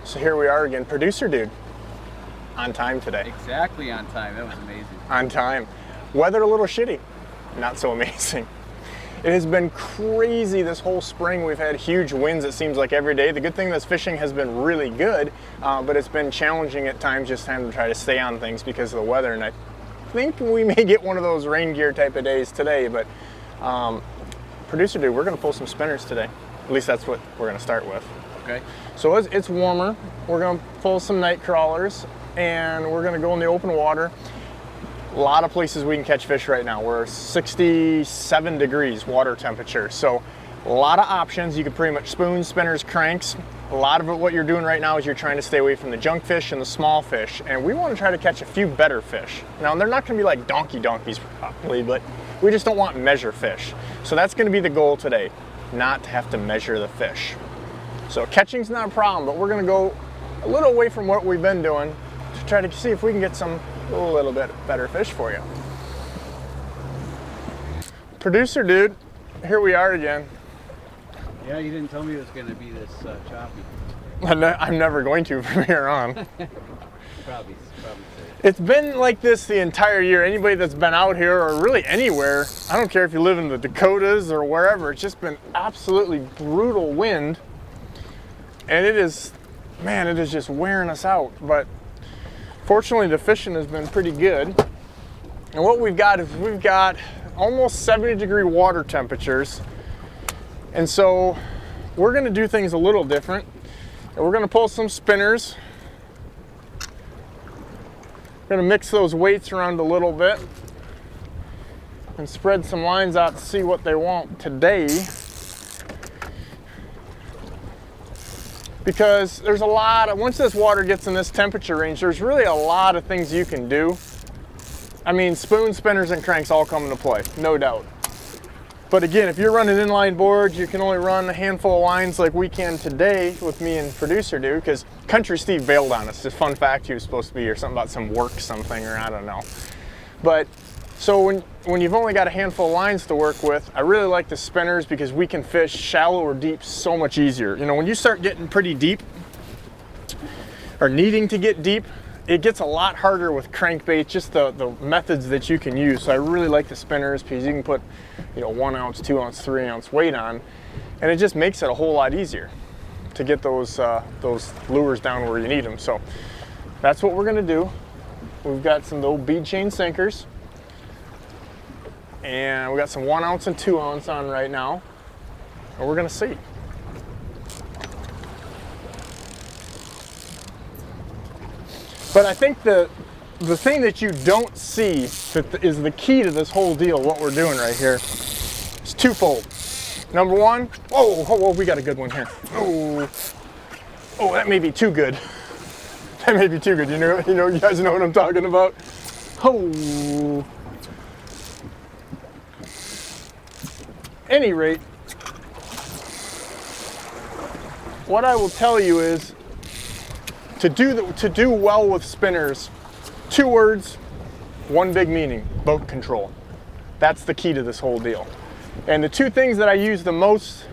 So here we are again, producer dude, on time today. Exactly on time. That was amazing. On time. Weather a little shitty, not so amazing. It has been crazy this whole spring. We've had huge winds, it seems like, every day. The good thing is fishing has been really good, but it's been challenging at times just trying to try to stay on things because of the weather. And I think we may get one of those rain gear type of days today, but producer dude, we're gonna pull some spinners today. At least that's what we're gonna start with. Okay. So it's warmer. We're gonna pull some night crawlers and we're gonna go in the open water. A lot of places we can catch fish right now. We're 67 degrees water temperature. So a lot of options. You can pretty much spoon, spinners, cranks. A lot of it, what you're doing right now is you're trying to stay away from the junk fish and the small fish. And we want to try to catch a few better fish. Now they're not gonna be like donkeys probably, but we just don't want measure fish. So that's gonna be the goal today, not to have to measure the fish. So catching's not a problem, but we're gonna go a little away from what we've been doing to try to see if we can get some a little bit better fish for you. Producer dude, here we are again. Yeah, you didn't tell me it was gonna be this choppy. I'm never going to from here on. Probably. It's been like this the entire year. Anybody that's been out here or really anywhere, I don't care if you live in the Dakotas or wherever, it's just been absolutely brutal wind. And it is just wearing us out. But fortunately, the fishing has been pretty good. And what we've got is we've got almost 70-degree water temperatures. And so we're gonna do things a little different. And we're gonna pull some spinners. We're gonna mix those weights around a little bit and spread some lines out to see what they want today. Because there's a lot of, once this water gets in this temperature range, there's really a lot of things you can do. I mean, spoon, spinners, and cranks all come into play, no doubt. But again, if you're running inline boards, you can only run a handful of lines like we can today with me and producer dude, because Country Steve bailed on us. Just fun fact, he was supposed to be here, something about some work something, or I don't know. But so when you've only got a handful of lines to work with, I really like the spinners because we can fish shallow or deep so much easier. You know, when you start getting pretty deep or needing to get deep, it gets a lot harder with crankbait, just the methods that you can use. So I really like the spinners because you can put, 1 ounce, 2 ounce, 3 ounce weight on, and it just makes it a whole lot easier to get those lures down where you need them. So that's what we're gonna do. We've got some old bead chain sinkers. And we got some 1 ounce and 2 ounce on right now, and we're gonna see. But I think the thing that you don't see that is the key to this whole deal, what we're doing right here, is twofold. Number one, whoa, we got a good one here. Oh, that may be too good. That may be too good. You guys know what I'm talking about. Oh. Any rate, what I will tell you is to do well with spinners, 2 words, 1 big meaning: boat control. That's the key to this whole deal. And the 2 things that I use the most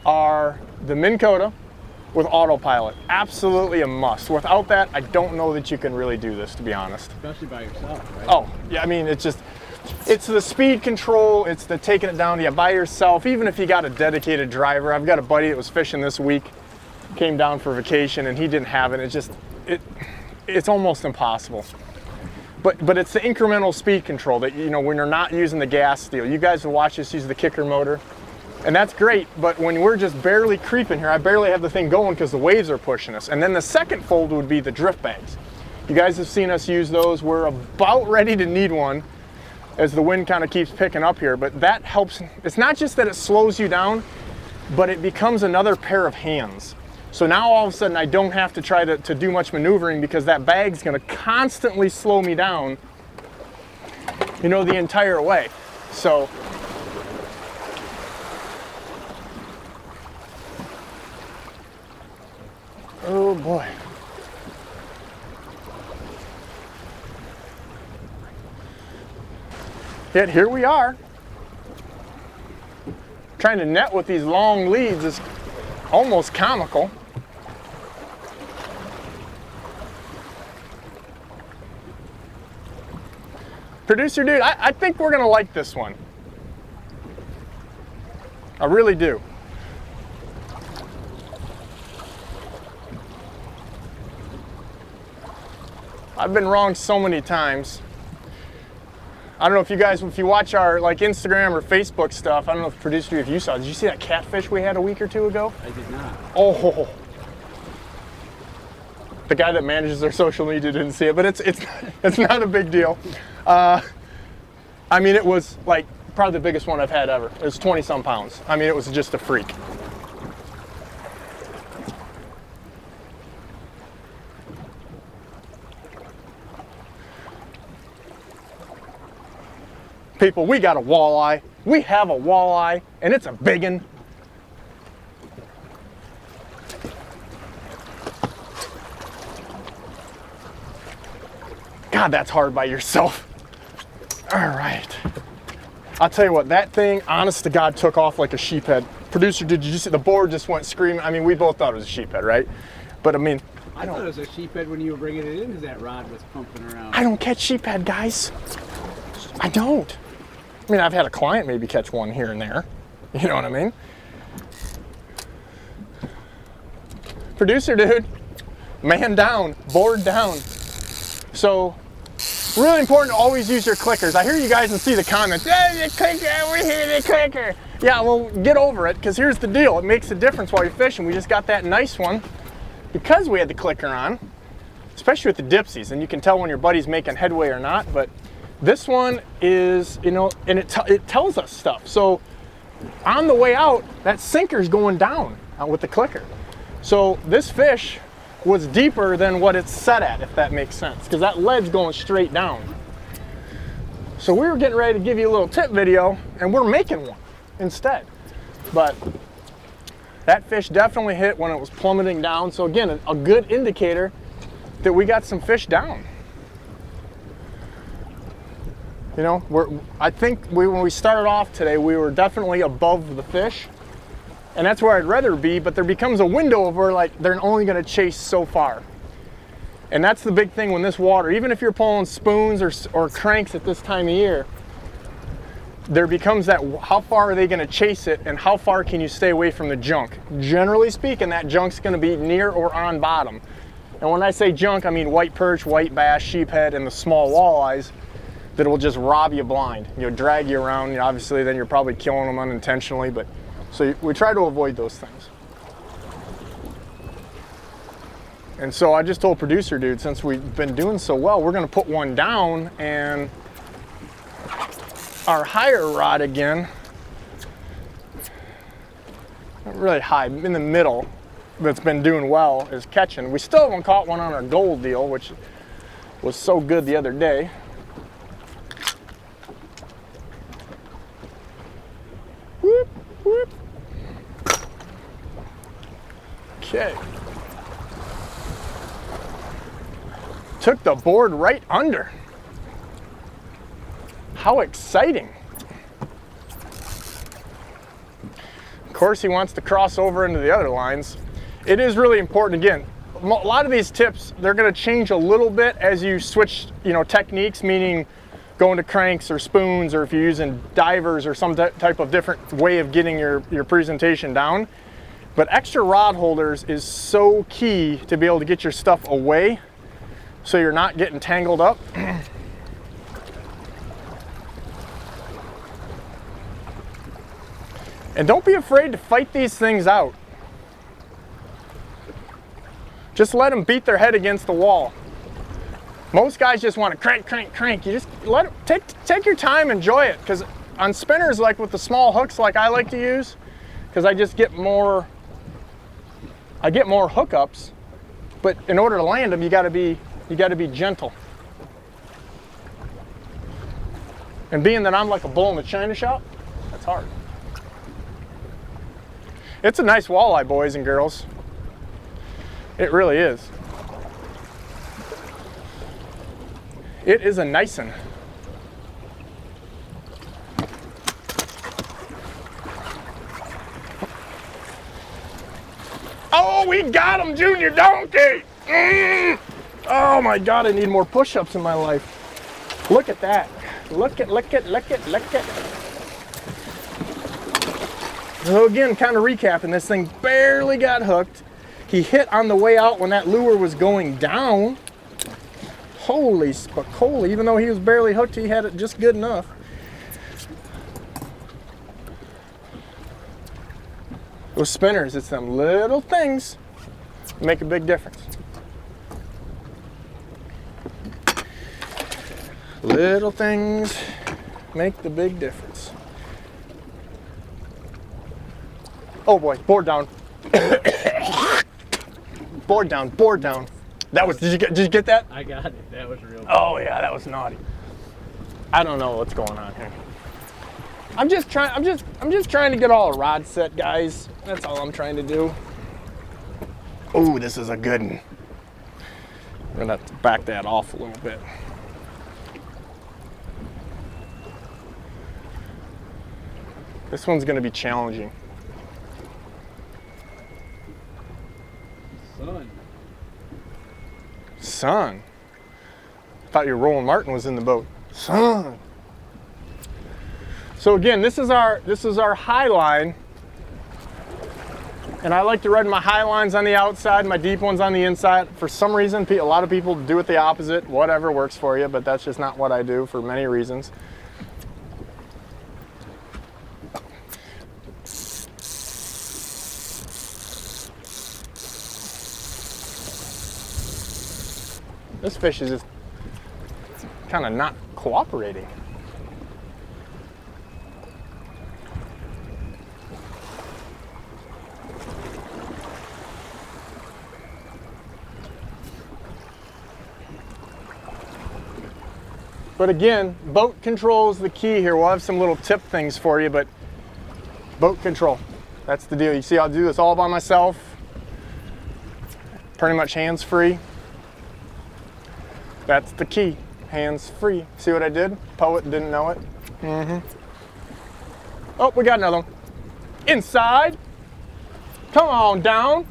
are the Minn Kota with autopilot. Absolutely a must. Without that, I don't know that you can really do this, to be honest. Especially by yourself, right? Oh, yeah, I mean, it's the speed control, it's the taking it down to you by yourself, even if you got a dedicated driver. I've got a buddy that was fishing this week, came down for vacation, and he didn't have it. It's almost impossible. But it's the incremental speed control that, when you're not using the gas deal. You guys have watched us use the kicker motor, and that's great, but when we're just barely creeping here, I barely have the thing going because the waves are pushing us. And then the second fold would be the drift bags. You guys have seen us use those. We're about ready to need one as the wind kind of keeps picking up here, but that helps. It's not just that it slows you down, but it becomes another pair of hands. So now all of a sudden I don't have to try to do much maneuvering because that bag's gonna constantly slow me down, the entire way. So, oh boy. Yet here we are. Trying to net with these long leads is almost comical. Producer dude, I think we're gonna like this one. I really do. I've been wrong so many times. I don't know if you guys, if you watch our like Instagram or Facebook stuff, I don't know if producer, if you saw, did you see that catfish we had a week or two ago? I did not. Oh, the guy that manages their social media didn't see it, but it's not a big deal. I mean, it was like probably the biggest one I've had ever. It was 20 some pounds. I mean, it was just a freak. People, we got a walleye. We have a walleye, and it's a big one. God, that's hard by yourself. All right. I'll tell you what, that thing, honest to God, took off like a sheephead. Producer, did you see the board just went screaming? I mean, we both thought it was a sheephead, right? But I mean, I thought it was a sheephead when you were bringing it in because that rod was pumping around. I don't catch sheephead, guys. I don't. I mean, I've had a client maybe catch one here and there. You know what I mean? Producer dude, man down, board down. So, really important to always use your clickers. I hear you guys and see the comments, hey, the clicker, we hear the clicker. Yeah, well, get over it, because here's the deal. It makes a difference while you're fishing. We just got that nice one because we had the clicker on, especially with the dipsies, and you can tell when your buddy's making headway or not, but this one is, you know, and it tells us stuff. So on the way out, that sinker's going down with the clicker. So this fish was deeper than what it's set at, if that makes sense, because that lead's going straight down. So we were getting ready to give you a little tip video, and we're making one instead. But that fish definitely hit when it was plummeting down. So again, a good indicator that we got some fish down. You know, I think when we started off today, we were definitely above the fish, and that's where I'd rather be, but there becomes a window of where like they're only gonna chase so far. And that's the big thing when this water, even if you're pulling spoons or cranks at this time of year, there becomes that, how far are they gonna chase it and how far can you stay away from the junk? Generally speaking, that junk's gonna be near or on bottom. And when I say junk, I mean white perch, white bass, sheephead, and the small walleyes that will just rob you blind. You know, drag you around. You know, obviously, then you're probably killing them unintentionally. But so we try to avoid those things. And so I just told producer dude, since we've been doing so well, we're going to put one down, and our higher rod again, not really high, in the middle, that's been doing well is catching. We still haven't caught one on our gold deal, which was so good the other day. Whoop, whoop. Okay. Took the board right under. How exciting. Of course, he wants to cross over into the other lines. It is really important, again, a lot of these tips, they're gonna change a little bit as you switch, you know, techniques, meaning going to cranks or spoons, or if you're using divers or some type of different way of getting your presentation down. But extra rod holders is so key to be able to get your stuff away so you're not getting tangled up. And don't be afraid to fight these things out. Just let them beat their head against the wall. Most guys just want to crank, crank, crank. You just let it, take your time, enjoy it. Because on spinners, like with the small hooks like I like to use, because I just get more, hookups, but in order to land them, you gotta be gentle. And being that I'm like a bull in the china shop, that's hard. It's a nice walleye, boys and girls. It really is. It is a nice one. Oh, we got him, Junior Donkey! Oh my God, I need more push-ups in my life. Look at that. Look it, look it, look it, look it. So again, kind of recapping, this thing barely got hooked. He hit on the way out when that lure was going down. Holy spicoli, even though he was barely hooked, he had it just good enough. Those spinners, it's them little things that make a big difference. Little things make the big difference. Oh boy, board down. Board down, board down. That was, did you get that? I got it. That was real. Oh yeah, that was naughty. I don't know what's going on here. I'm just trying to get all a rod set, guys. That's all I'm trying to do. Oh, this is a good one. I'm gonna have to back that off a little bit. This one's gonna be challenging. Son. I thought your Roland Martin was in the boat. Son. So again, this is our high line. And I like to run my high lines on the outside, my deep ones on the inside. For some reason, a lot of people do it the opposite. Whatever works for you, but that's just not what I do for many reasons. This fish is just kind of not cooperating. But again, boat control is the key here. We'll have some little tip things for you, but boat control, that's the deal. You see, I'll do this all by myself, pretty much hands-free. That's the key, hands-free. See what I did? Poet didn't know it. Oh, we got another one. Inside. Come on down.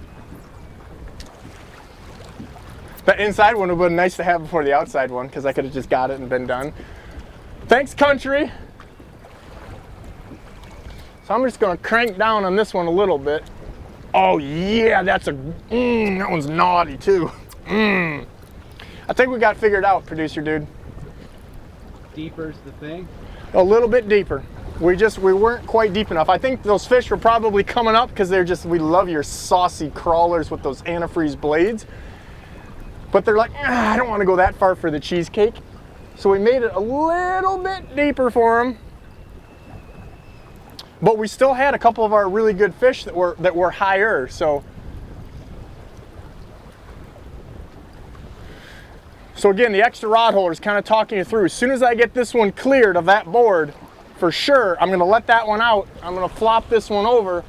That inside one would have been nice to have before the outside one, because I could have just got it and been done. Thanks, country. So I'm just gonna crank down on this one a little bit. Oh yeah, that's a, that one's naughty too. I think we got figured out, producer dude. Deeper's the thing? A little bit deeper. We weren't quite deep enough. I think those fish were probably coming up because we love your saucy crawlers with those antifreeze blades. But they're like, I don't want to go that far for the cheesecake. So we made it a little bit deeper for them. But we still had a couple of our really good fish that were higher, so. So again, the extra rod holder is kind of talking you through. As soon as I get this one cleared of that board, for sure, I'm gonna let that one out. I'm gonna flop this one over.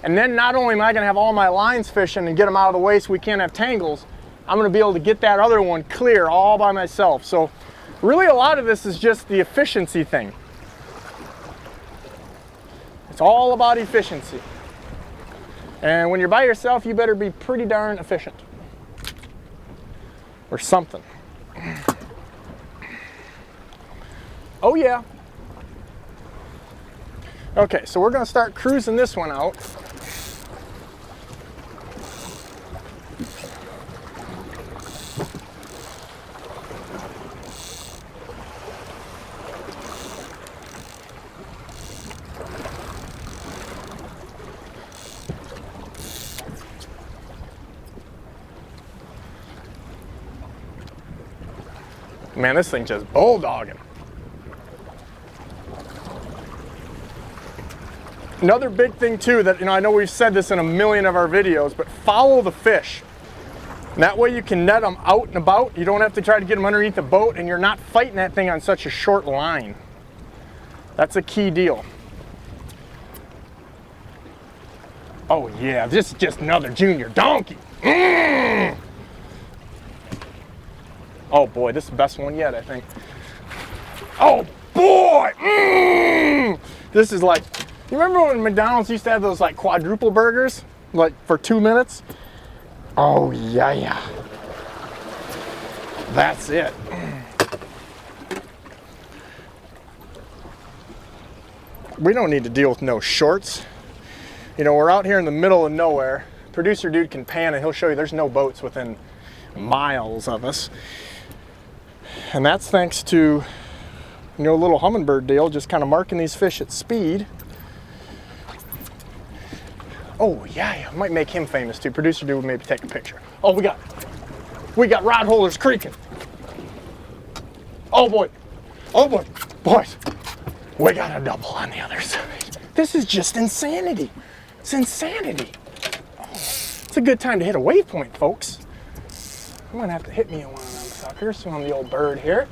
And then not only am I gonna have all my lines fishing and get them out of the way so we can't have tangles, I'm gonna be able to get that other one clear all by myself. So really a lot of this is just the efficiency thing. It's all about efficiency. And when you're by yourself, you better be pretty darn efficient. Or something. Oh yeah. Okay, so we're gonna start cruising this one out. Man, this thing just bulldogging. Another big thing too that, I know we've said this in a million of our videos, but follow the fish. And that way you can net them out and about. You don't have to try to get them underneath the boat, and you're not fighting that thing on such a short line. That's a key deal. Oh yeah, this is just another junior donkey. Oh boy, this is the best one yet, I think. Oh boy! This is like, you remember when McDonald's used to have those like quadruple burgers? Like for 2 minutes? Oh yeah. That's it. we don't need to deal with no shorts. You know, we're out here in the middle of nowhere. Producer dude can pan and he'll show you there's no boats within miles of us. And that's thanks to, you know, a little hummingbird deal, just kind of marking these fish at speed. Oh yeah, I might make him famous too. Producer dude would maybe take a picture. Oh, we got rod holders creaking. Oh boy, boys, we got a double on the other side. This is just insanity. It's insanity. Oh, it's a good time to hit a waypoint, folks. I'm gonna have to hit me on one of them suckers on the old bird here.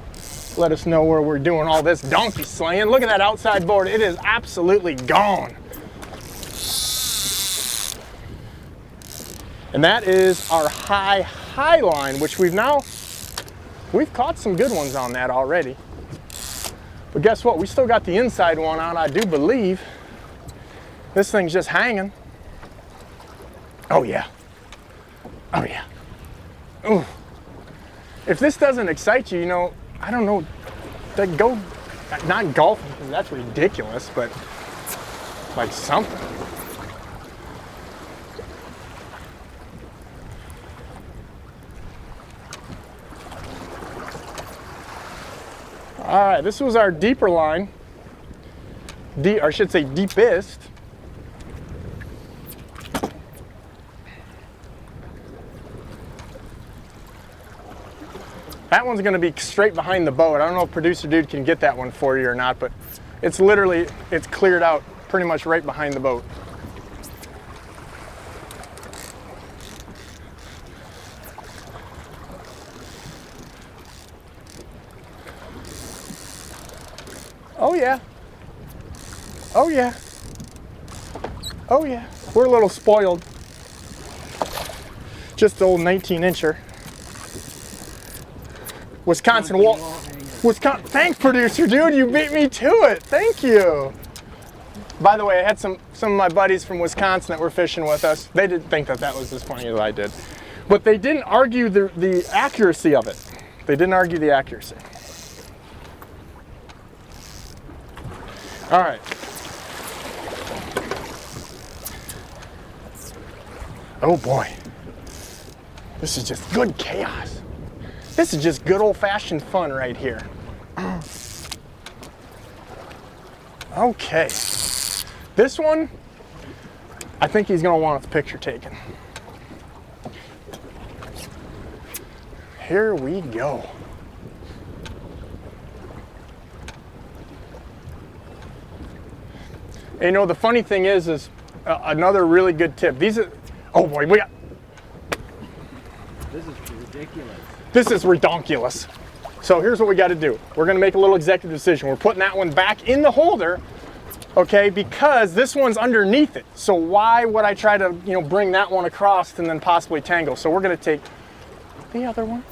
Let us know where we're doing all this donkey slaying. Look at that outside board. It is absolutely gone. And that is our high line, which we've caught some good ones on that already. But guess what? We still got the inside one on, I do believe. This thing's just hanging. Oh yeah. Oh yeah. Ooh. If this doesn't excite you, you know, I don't know, like go, not golfing, because that's ridiculous, but like something. All right, this was our deeper line, or I should say deepest. That one's gonna be straight behind the boat. I don't know if producer dude can get that one for you or not, but it's literally, it's cleared out pretty much right behind the boat. Oh yeah. Oh yeah. Oh yeah. We're a little spoiled. Just the old 19-incher. Wisconsin. Thanks, producer dude. You beat me to it. Thank you. By the way, I had some of my buddies from Wisconsin that were fishing with us. They didn't think that was as funny as I did, but they didn't argue the accuracy of it. They didn't argue the accuracy. All right. Oh boy. This is just good chaos. This is just good old-fashioned fun right here. Okay. This one, I think he's gonna want his picture taken. Here we go. And you know, the funny thing is another really good tip. These are, oh boy, we got. This is ridiculous. This is redonkulous. So here's what we got to do. We're going to make a little executive decision. We're putting that one back in the holder, okay, because this one's underneath it. So why would I try to, you know, bring that one across and then possibly tangle? So we're going to take the other one.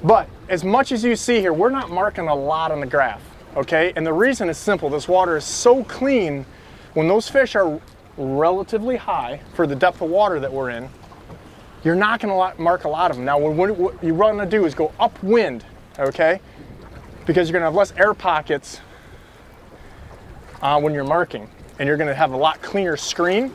But as much as you see here, we're not marking a lot on the graph, okay? And the reason is simple. This water is so clean. When those fish are relatively high for the depth of water that we're in, you're not going to mark a lot of them. Now, what you want to do is go upwind, okay? Because you're going to have less air pockets when you're marking, and you're going to have a lot cleaner screen.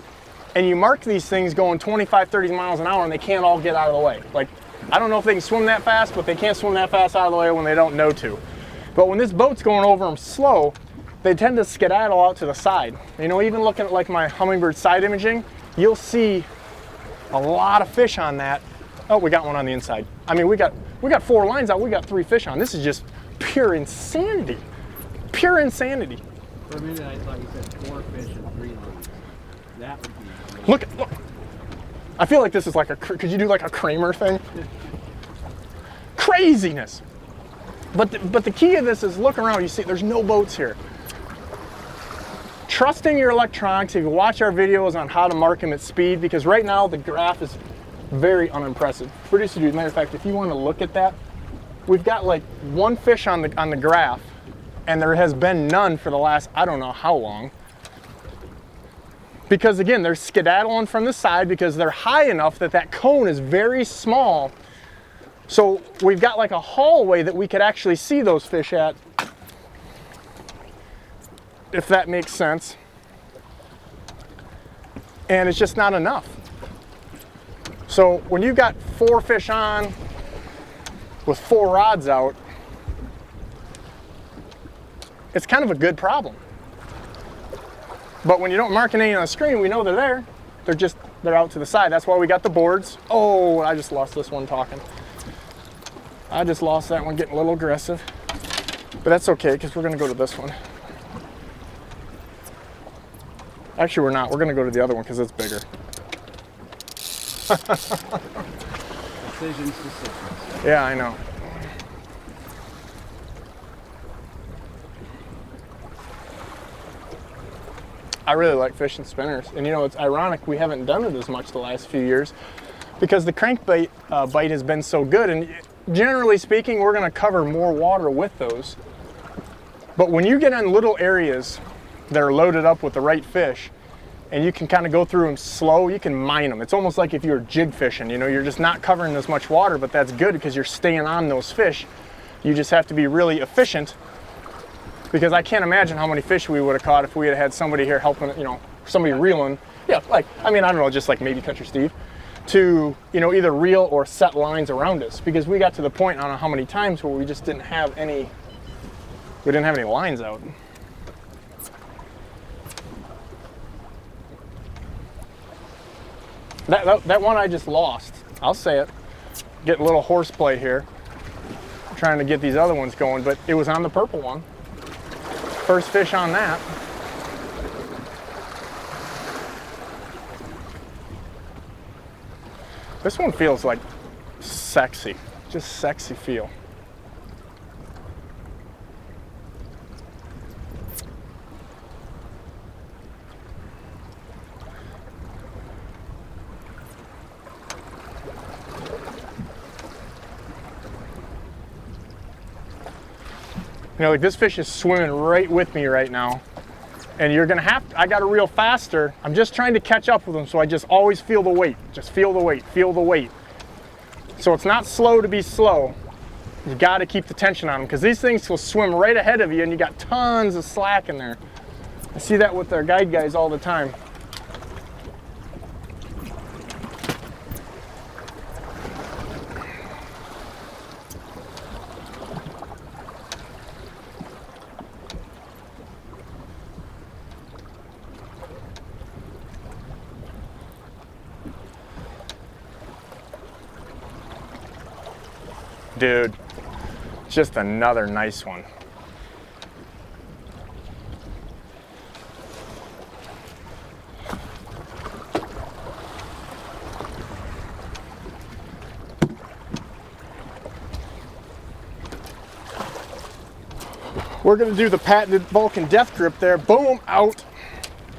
And you mark these things going 25, 30 miles an hour, and they can't all get out of the way. Like, I don't know if they can swim that fast, but they can't swim that fast out of the way when they don't know to. But when this boat's going over them slow, they tend to skedaddle out to the side. You know, even looking at like my Humminbird side imaging, you'll see a lot of fish on that. Oh, we got one on the inside. I mean, we got 4 lines out. We got 3 fish on. This is just pure insanity. Pure insanity. For a minute, I thought you said 4 fish and 3 lines. That would be. Look. I feel like this is like could you do like a Kramer thing? Craziness. But the key of this is look around. You see, there's no boats here. Trusting your electronics, if you watch our videos on how to mark them at speed, because right now the graph is very unimpressive. Producer dude, matter of fact, if you want to look at that, we've got like 1 fish on the graph, and there has been none for the last, I don't know how long. Because again, they're skedaddling from the side because they're high enough that that cone is very small. So we've got like a hallway that we could actually see those fish at. if that makes sense. And it's just not enough. So when you've got 4 fish on with 4 rods out, it's kind of a good problem. But when you don't mark any on the screen, we know they're there. They're out to the side. That's why we got the boards. Oh, I just lost this one talking. I just lost that one getting a little aggressive. But that's okay, because we're gonna go to this one. Actually, we're not. We're gonna go to the other one because it's bigger. Decisions. Yeah, I know. I really like fishing spinners. And you know, it's ironic we haven't done it as much the last few years because the crankbait bite has been so good. And generally speaking, we're gonna cover more water with those. But when you get in little areas that are loaded up with the right fish, and you can kind of go through them slow, you can mine them. It's almost like if you're jig fishing, you know, you're just not covering as much water, but that's good because you're staying on those fish. You just have to be really efficient, because I can't imagine how many fish we would have caught if we had had somebody here helping, you know, somebody reeling. Yeah, like, I mean, I don't know, just like maybe Country Steve, to, you know, either reel or set lines around us, because we got to the point, I don't know how many times, where we just didn't have any, lines out. That one I just lost. I'll say it. Getting a little horseplay here. Trying to get these other ones going, but it was on the purple one. First fish on that. This one feels like sexy. Just sexy feel. You know, like this fish is swimming right with me right now. And you're gonna have to, I gotta reel faster. I'm just trying to catch up with them, so I just always feel the weight. Just feel the weight, feel the weight. So it's not slow to be slow. You gotta keep the tension on them, because these things will swim right ahead of you and you got tons of slack in there. I see that with our guide guys all the time. Dude, just another nice one. We're gonna do the patented Vulcan death grip there. Boom, out.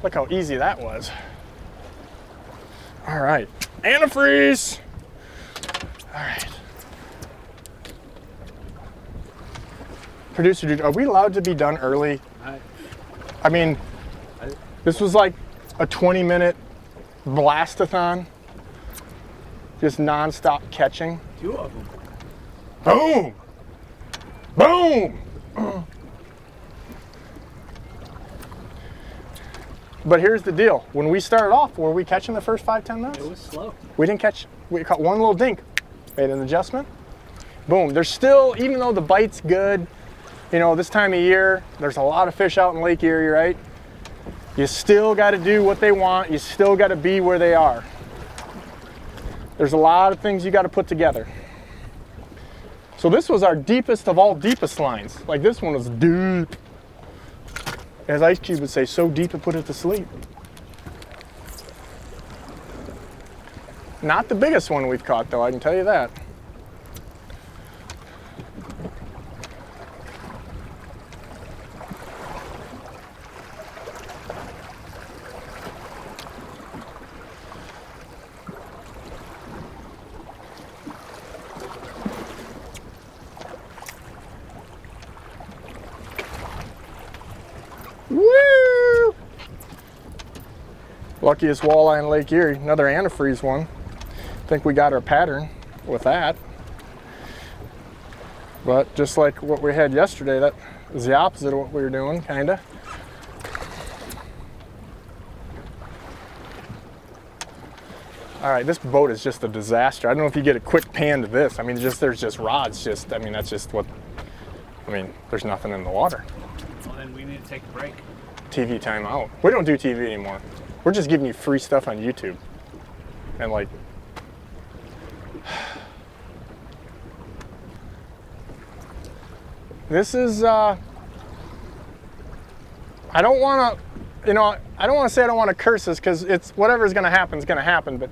Look how easy that was. All right, antifreeze. All right. Producer dude, are we allowed to be done early? I mean, this was like a 20-minute blastathon. Just non-stop catching. 2 of them. Boom! Boom! But here's the deal. When we started off, were we catching the first 5-10 minutes? It was slow. We didn't catch, we caught one little dink. Made an adjustment. Boom. There's still, even though the bite's good, you know, this time of year, there's a lot of fish out in Lake Erie, right? You still got to do what they want. You still got to be where they are. There's a lot of things you got to put together. So this was our deepest of all deepest lines. Like this one was deep. As Ice Cube would say, so deep it put it to sleep. Not the biggest one we've caught though, I can tell you that. Woo! Luckiest walleye in Lake Erie. Another antifreeze one. I think we got our pattern with that. But just like what we had yesterday, that is the opposite of what we were doing, kinda. All right, this boat is just a disaster. I don't know if you get a quick pan to this. I mean, there's just rods. I mean, that's just what. I mean, there's nothing in the water. Well, then we need to take a break. TV time out. We don't do TV anymore. We're just giving you free stuff on YouTube. And like, this is, I don't want to, you know, I don't want to say I don't want to curse this because it's whatever's going to happen is going to happen, but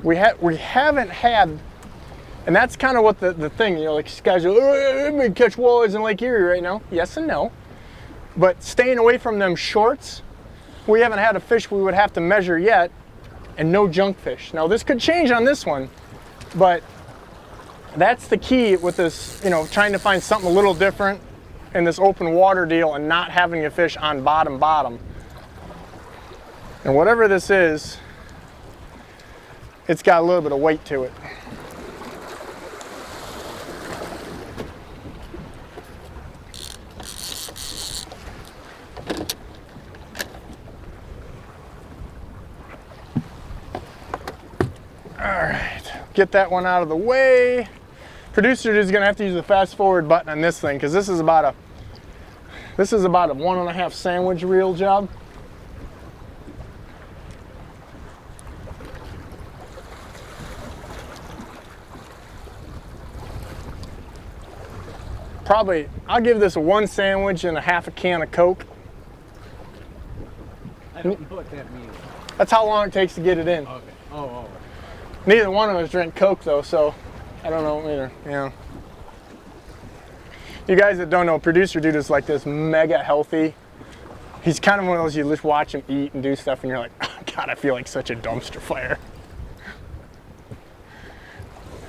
we haven't had, and that's kind of what the thing, you know, like guys are, oh, I'm going to catch walleyes in Lake Erie right now. Yes and no. But staying away from them shorts, we haven't had a fish we would have to measure yet, and no junk fish. Now this could change on this one, but that's the key with this, you know, trying to find something a little different in this open water deal and not having a fish on bottom. And whatever this is, it's got a little bit of weight to it. Get that one out of the way. Producer is going to have to use the fast forward button on this thing because this is about a 1.5 sandwich reel job. Probably, I'll give this a 1 sandwich and a half a can of Coke. I don't know what that means. That's how long it takes to get it in. Okay. Oh. Neither one of us drink Coke though, so I don't know either. Yeah. You guys that don't know, producer dude is like this mega healthy. He's kind of one of those you just watch him eat and do stuff, and you're like, oh, God, I feel like such a dumpster fire.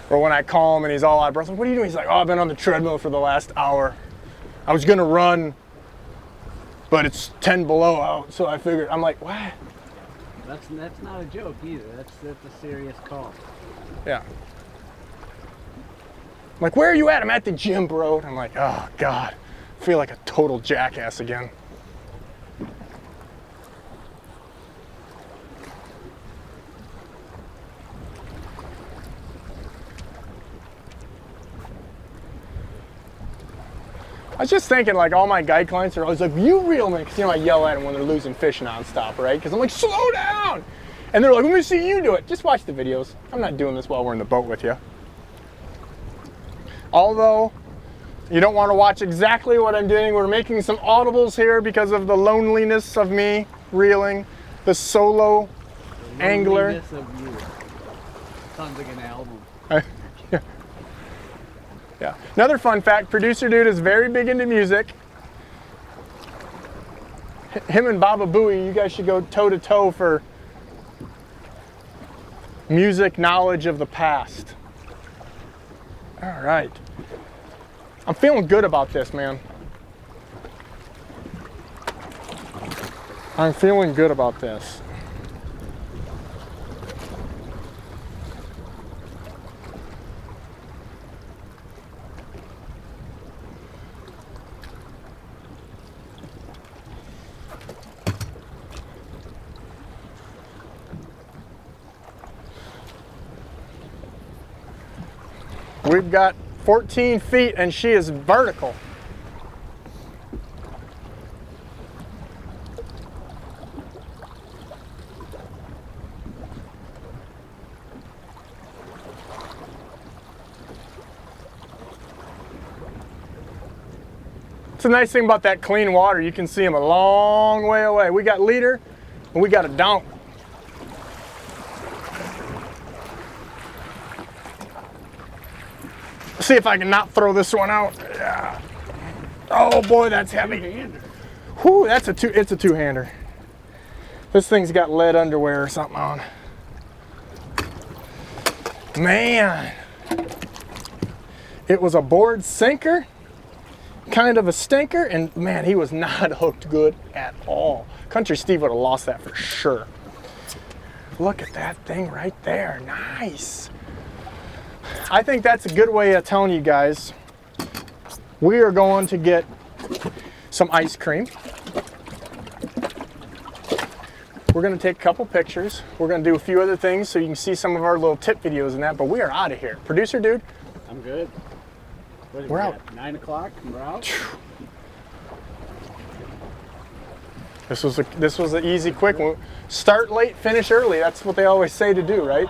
Or when I call him and he's all out of breath, like, what are you doing? He's like, oh, I've been on the treadmill for the last hour. I was gonna run, but it's 10 below out, so I figured. I'm like, what? That's not a joke either. That's a serious call. Yeah. I'm like, where are you at? I'm at the gym, bro. And I'm like, oh God, I feel like a total jackass again. I was just thinking, like, all my guide clients are always like, you reel me, because, you know, I yell at them when they're losing fish nonstop, right? Because I'm like, slow down! And they're like, let me see you do it. Just watch the videos. I'm not doing this while we're in the boat with you. Although, you don't want to watch exactly what I'm doing. We're making some audibles here because of the loneliness of me reeling, the solo angler. Loneliness of you. Sounds like an album. Yeah. Another fun fact, producer dude is very big into music. Him and Baba Booey, you guys should go toe to toe for music knowledge of the past. All right. I'm feeling good about this, man. I'm feeling good about this. We've got 14 feet and she is vertical. It's a nice thing about that clean water. You can see them a long way away. We got leader and we got a dump. See if I can not throw this one out. Yeah. Oh boy, that's heavy. Whew, it's a two-hander. This thing's got lead underwear or something on. Man, it was a board sinker, kind of a stinker, and man, he was not hooked good at all. Country Steve would have lost that for sure. Look at that thing right there, nice. I think that's a good way of telling you guys we are going to get some ice cream. We're gonna take a couple pictures. We're gonna do a few other things so you can see some of our little tip videos and that, but we are out of here. Producer dude? I'm good. What is We're it, out. at 9 o'clock, and we're out? This was an easy, quick one. Start late, finish early. That's what they always say to do, right?